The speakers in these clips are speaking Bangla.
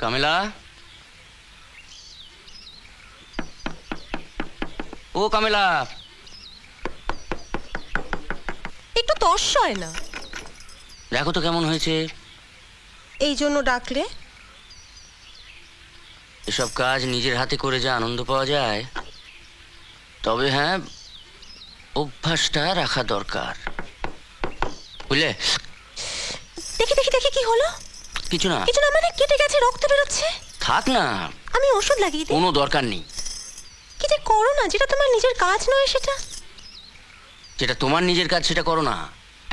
কামেলা, ও কামেলা, একটু তর্স হয় না? দেখো তো কেমন হয়েছে। এই জন্য ডাকলে? এসব কাজ নিজের হাতে করে যা আনন্দ পাওয়া যায়, তবে হ্যাঁ, অভ্যাসটা রাখা দরকার, বুঝলে? দেখি দেখি দেখি, কি হলো? কিছু না। কিছু না মানে? কেটে গেছে, রক্ত বেরোচ্ছে। থাক না, আমি ওষুধ লাগিয়ে দিই। কোনো দরকার নেই। কি যে করো না, যেটা তোমার নিজের কাজ নয় সেটা। যেটা তোমার নিজের কাজ সেটা করো না,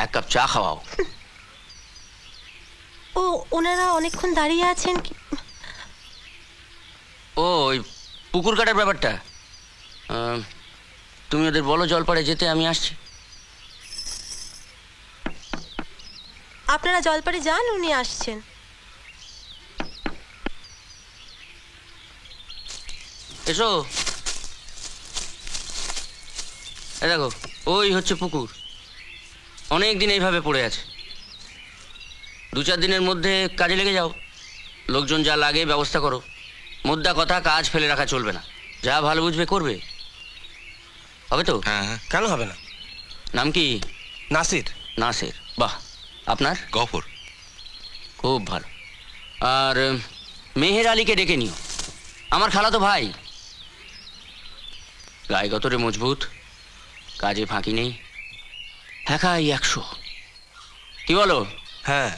এক কাপ চা খাওয়াও। ও, ওনারা অনেকক্ষণ দাঁড়িয়ে আছেন। ও, ওই পুকুর কাটার ব্যাপারটা, তুমি ওদের বলো জলপাড়ে যেতে, আমি আসছি। আপনারা জলপাড়ে যান, উনি আসছেন। এসো। এই দেখো, ওই হচ্ছে পুকুর। অনেক দিন এইভাবে পড়ে আছে। 2-4 দিনের মধ্যে কাজে লেগে যাও। লোকজন যা লাগে ব্যবস্থা করো। মোদ্দা কথা, কাজ ফেলে রাখা চলবে না। যা ভালো বুঝবে করবে, হবে তো? হ্যাঁ হ্যাঁ, কেন হবে না? নাম কি? নাসির। নাসির, বাহ। আপনার? গফর। খুব ভালো। আর মেহের আলীকে ডেকে নিও, আমার খালাতো ভাই। গায়ে গতরে মজবুত, কাজে ফাঁকি নেই, একাই 100। কি বলো? হ্যাঁ।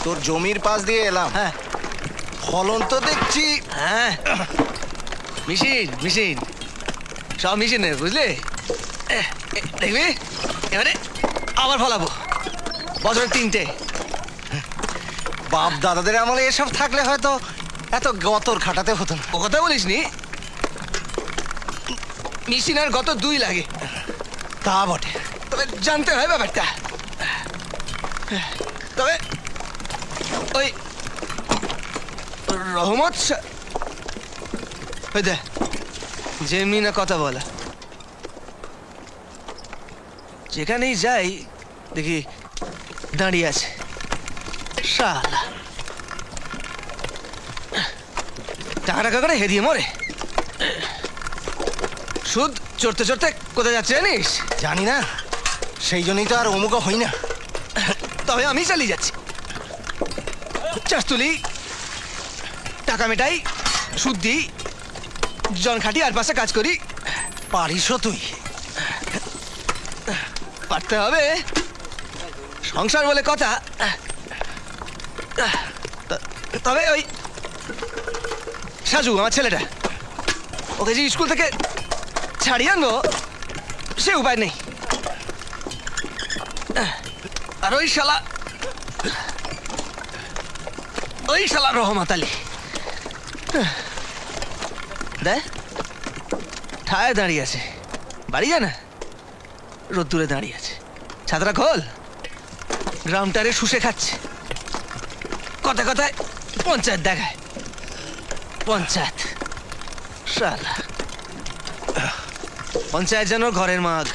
তোর জমির পাশ দিয়ে এলাম। হ্যাঁ, ফলন তো দেখছি। হ্যাঁ, মেশিন মেশিন, সব মেশিনের, বুঝলে? দেখবি এবারে আবার ফলাবো, বছরের 3টে। বাপ দাদাদের আমলে এসব থাকলে হয়তো এত গতর খাটাতে হতো না। ও কথা বলিস নি, মেশিন আর গত 2 লাগে। তা বটে, তবে জানতে হয় ব্যাপারটা। তবে ওই রহমত ওই দে, যেমনি না কথা বলা, যেখানেই যাই দেখি দাঁড়িয়ে আছে শালা। টাকা টাকা করে হেরিয়ে মরে। সুদ চড়তে চড়তে কোথায় যাচ্ছে জানিস? জানি না, সেই জন্যই তো আর অমুক হই না। তবে আমি চালিয়ে যাচ্ছি, চাষ তুলি, টাকা মেটাই, সুদ দিই, জন খাটি, আর পাশে কাজ করি। পারিসও তুই? পারতে হবে, সংসার বলে কথা। তবে ওই সাজু আমার ছেলেটা, ওকে যে স্কুল থেকে ছাড়িয়ে আনবো সে উপায় নেই। আর ওই শালা রহমত আলী দেখ ঠায় দাঁড়িয়ে আছে, বাড়ি যায় না, রোদ্দুরে দাঁড়িয়ে আছে, ছাতাটা খোল, গ্রামটারে শুষে খাচ্ছে, কথায় কথায় পঞ্চায়েত দেখায়। পঞ্চায়েত শালা, পঞ্চায়েত যেন ঘরের মাগ।